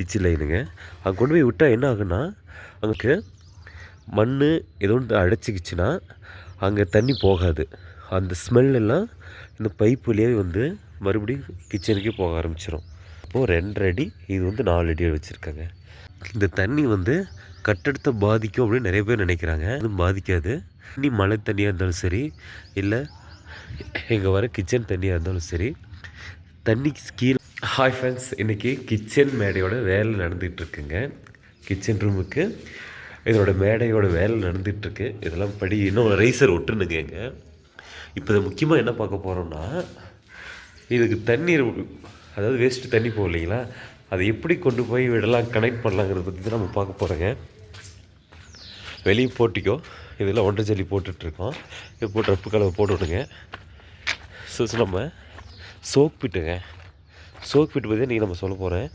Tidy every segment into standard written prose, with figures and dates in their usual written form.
Ditch லைனுங்க. அங்கே கொண்டு போய் விட்டால் என்ன ஆகுன்னா, அங்கே மண் ஏதோ ஒன்று அடைச்சிக்கிச்சுன்னா அங்கே தண்ணி போகாது. அந்த ஸ்மெல்லாம் இந்த பைப் வழியாகவே வந்து மறுபடியும் கிச்சனுக்கே போக ஆரம்பிச்சிடும். இப்போது 2 அடி, இது வந்து 4 அடி வச்சுருக்காங்க. இந்த தண்ணி வந்து கட்டடத்தை பாதிக்கும் அப்படின்னு நிறைய பேர் நினைக்கிறாங்க. அதுவும் பாதிக்காது. தண்ணி மழை தண்ணியாக இருந்தாலும் சரி, இல்லை இங்கே வர கிச்சன் தண்ணியாக இருந்தாலும் சரி, தண்ணிக்கு கீழே. ஹாய் ஃப்ரெண்ட்ஸ், இன்றைக்கி கிச்சன் மேடையோட வேலை நடந்துகிட்ருக்குங்க. கிச்சன் ரூமுக்கு இதோட மேடையோட வேலை நடந்துகிட்ருக்கு. இதெல்லாம் இன்னும் ரைசர் ஒட்டுனுங்க. இப்போ இதை முக்கியமாக என்ன பார்க்க போகிறோம்னா, இதுக்கு தண்ணீர், அதாவது வேஸ்ட்டு தண்ணி போகும் இல்லைங்களா, அதை எப்படி கொண்டு போய் விடலாம், கனெக்ட் பண்ணலாங்கிறத பற்றி தான் நம்ம பார்க்க போகிறோங்க. வெளியே போட்டிக்கோ இதெல்லாம் 1.5 ஜல்லி போட்டுட்ருக்கோம். இது போட்டு ரப்பு கலவை போட்டு விடுங்க. ஸோ நம்ம சோக் பிட்டுங்க. சோக் பிட்டு பற்றி நீங்கள் நம்ம சொல்ல போகிறேன்.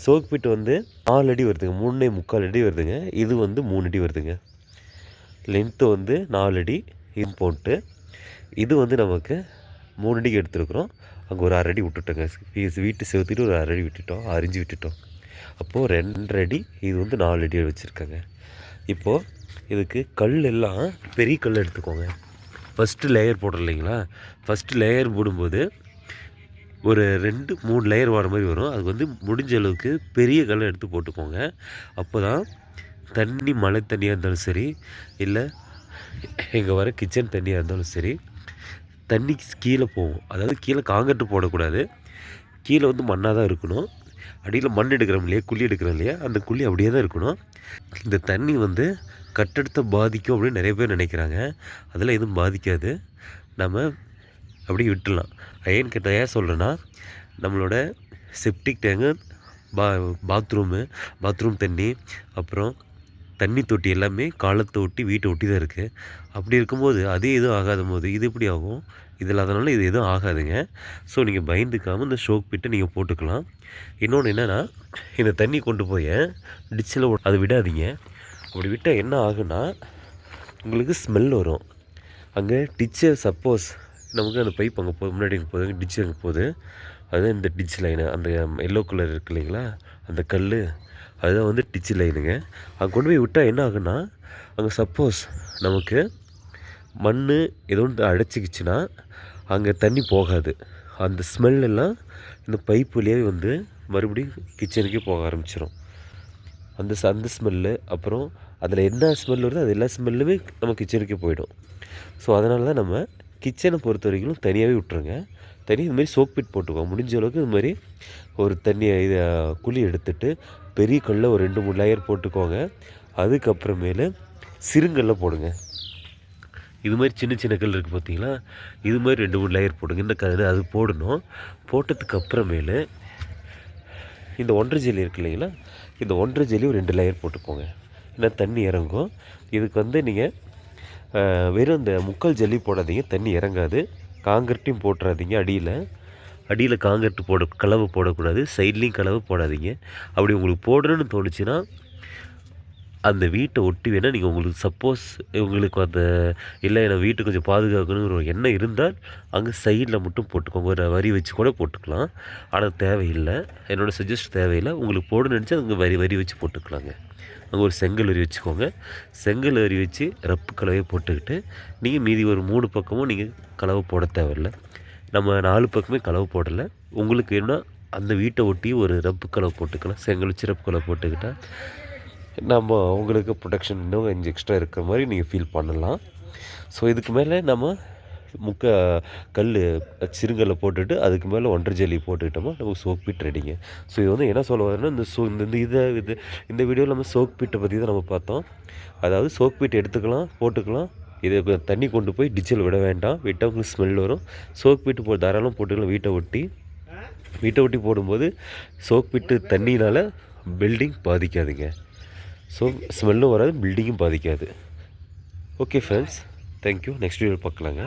சோக் பிட்டு வந்து 4 அடி வருதுங்க, 3.25 அடி வருதுங்க. இது வந்து 3 அடி வருதுங்க. லென்த்து வந்து 4 அடி போட்டு, இது வந்து நமக்கு 3 அடிக்கு எடுத்துருக்குறோம். அங்கே ஒரு 1/2 அடி விட்டுட்டோங்க. வீட்டு செவத்திட்டு ஒரு 1/2 அடி விட்டுட்டோம், அரிஞ்சு விட்டுட்டோம். அப்போது 2.5 அடி, இது வந்து 4 அடி வச்சுருக்காங்க. இப்போது இதுக்கு கல் எல்லாம் பெரிய கல் எடுத்துக்கோங்க. ஃபஸ்ட்டு லேயர் போடுறோம் இல்லைங்களா, ஃபஸ்ட்டு லேயர் போடும்போது ஒரு 2-3 லேயர் வர மாதிரி வரும். அதுக்கு வந்து முடிஞ்ச அளவுக்கு பெரிய கல்லை எடுத்து போட்டுக்கோங்க. அப்போ தான் தண்ணி மழை தண்ணியாக இருந்தாலும் சரி, இல்லை இங்கே வர கிச்சன் தண்ணியாக இருந்தாலும் சரி, தண்ணிக்கு கீழே போகும். அதாவது கீழே காங்கிரீட்டு போடக்கூடாது. கீழே வந்து மண்ணாக தான் இருக்கணும். அடியில் மண் எடுக்கிறோம் இல்லையா, குழி எடுக்கிறோம் இல்லையா, அந்த குழி அப்படியே தான் இருக்கணும். இந்த தண்ணி வந்து கட்டடத்தை பாதிக்கும் அப்படின்னு நிறைய பேர் நினைக்கிறாங்க. அதெல்லாம் எதுவும் பாதிக்காது. நம்ம அப்படியே விட்டுடலாம். ஏன் சொல்கிறேன்னா, நம்மளோட செப்டிக் டேங்கு, பாத்ரூம் தண்ணி, அப்புறம் தண்ணி தொட்டி எல்லாமே காலத்தை ஒட்டி வீட்டை ஒட்டி தான் இருக்குது. அப்படி இருக்கும்போது அதே எதுவும் ஆகாத போது இது எப்படி ஆகும்? இதில் அதனால் இது எதுவும் ஆகாதுங்க. ஸோ நீங்கள் பயந்துக்காமல் இந்த ஷோக் பிட்டை நீங்கள் போட்டுக்கலாம். இன்னொன்று என்னென்னா, இந்த தண்ணி கொண்டு போய் டிச்சில் அதை விடாதீங்க. அப்படி விட்டால் என்ன ஆகுன்னா, உங்களுக்கு ஸ்மெல் வரும். அங்கே டிச்சை சப்போஸ் நமக்கு அந்த பைப் அங்கே முன்னாடி போகுது, டிச்சு அங்கே போகுது. அதுதான் இந்த டிச் லைனு. அந்த எல்லோ கலர் இருக்கு இல்லைங்களா, அந்த கல், அதுதான் வந்து டிச்சு லைனுங்க. அங்கே கொண்டு போய் விட்டால் என்ன ஆகுன்னா, அங்கே சப்போஸ் நமக்கு மண் ஏதோ ஒன்று அடைச்சிக்கிச்சுன்னா அங்கே தண்ணி போகாது. அந்த ஸ்மெல்லாம் இந்த பைப் வழியாகவே வந்து மறுபடியும் கிச்சனுக்கே போக ஆரம்பிச்சிடும். அந்த ஸ்மெல்லு, அப்புறம் அதில் என்ன ஸ்மெல் வருதோ அது எல்லா ஸ்மெல்லுமே நம்ம கிச்சனுக்கே போயிடும். ஸோ அதனால தான் நம்ம கிச்சனை பொறுத்த வரைக்கும் தனியாகவே விட்டுருங்க. இதுமாதிரி சோக் பிட் போட்டுக்கோங்க. முடிஞ்ச அளவுக்கு இது மாதிரி ஒரு குழி எடுத்துகிட்டு பெரிய கல்லை ஒரு 2-3 லேயர் போட்டுக்கோங்க. அதுக்கப்புறமேலு சிறுங்கல்ல போடுங்க. இது மாதிரி சின்ன சின்ன கல் இருக்குது பார்த்தீங்களா, இது மாதிரி 2-3 லேயர் போடுங்க. இந்த கல் அது போடணும். போட்டதுக்கு அப்புறமேலு இந்த 1.5 ஜல்லி இருக்குது இல்லைங்களா, இந்த 1.5 ஜல்லி ஒரு 2 லேயர் போட்டுக்கோங்க. ஏன்னா தண்ணி இறங்கும். இதுக்கு வந்து நீங்கள் வெறும் இந்த 3/4 ஜல்லி போடாதீங்க, தண்ணி இறங்காது. காங்கிரீட்டையும் போட்டுறாதீங்க. அடியில் காங்கிரீட்டு கலவை போடக்கூடாது. சைட்லேயும் கலவை போடாதீங்க. அப்படி உங்களுக்கு போடணும்னு தோணுச்சுன்னா அந்த வீட்டை ஒட்டி வேணால் நீங்கள் உங்களுக்கு சப்போஸ் உங்களுக்கு அந்த இல்லை நான் வீட்டை கொஞ்சம் பாதுகாக்கணுங்கிற ஒரு எண்ணம் இருந்தால் அங்கே சைடில் மட்டும் போட்டுக்கோங்க. ஒரு வரி வச்சு கூட போட்டுக்கலாம். ஆனால் தேவையில்லை, என்னோடய சஜஸ்ட் தேவையில்லை. உங்களுக்கு போடணும்னு நினச்சா அங்கே வரி வச்சு போட்டுக்கலாங்க. அங்கே ஒரு செங்கல் வரி வச்சுக்கோங்க. செங்கல் வரி வச்சு ரப்பு கலவையை போட்டுக்கிட்டு நீங்கள் மீதி ஒரு 3 பக்கமும் நீங்கள் கலவை போட தேவையில்லை. நம்ம 4 பக்கமே கலவை போடலை. உங்களுக்கு என்ன அந்த வீட்டை ஒட்டி ஒரு ரப்பு கலவை போட்டுக்கலாம். செங்கல் வச்சு ரப்பு கலவை போட்டுக்கிட்டால் நம்ம உங்களுக்கு ப்ரொடெக்ஷன் இன்னும் கொஞ்சம் எக்ஸ்ட்ரா இருக்கிற மாதிரி நீங்கள் ஃபீல் பண்ணலாம். ஸோ இதுக்கு மேலே நம்ம சிறுங்கல்லை போட்டுட்டு அதுக்கு மேலே 1.5 ஜல்லி போட்டுக்கிட்டோமா நமக்கு சோக் பிட் ரெடிங்க. ஸோ இது வந்து என்ன சொல்ல வரேன்னா, இந்த வீடியோவில் நம்ம சோக் பிட்டை பற்றி தான் நம்ம பார்த்தோம். அதாவது சோக் பிட் எடுத்துக்கலாம், போட்டுக்கலாம். இதை தண்ணி கொண்டு போய் டிச்சில் விட வேண்டாம். விட்டால் உங்களுக்கு ஸ்மெல் வரும். சோக் பிட்டு தாராளம் போட்டுக்கலாம். வீட்டை ஒட்டி போடும்போது சோக் பிட்டு தண்ணினால் பில்டிங் பாதிக்காதுங்க. ஸோ ஸ்மெல்லும் வராது, பில்டிங்கும் பாதிக்காது. Okay friends, thank you. Next video பார்க்கலாங்க.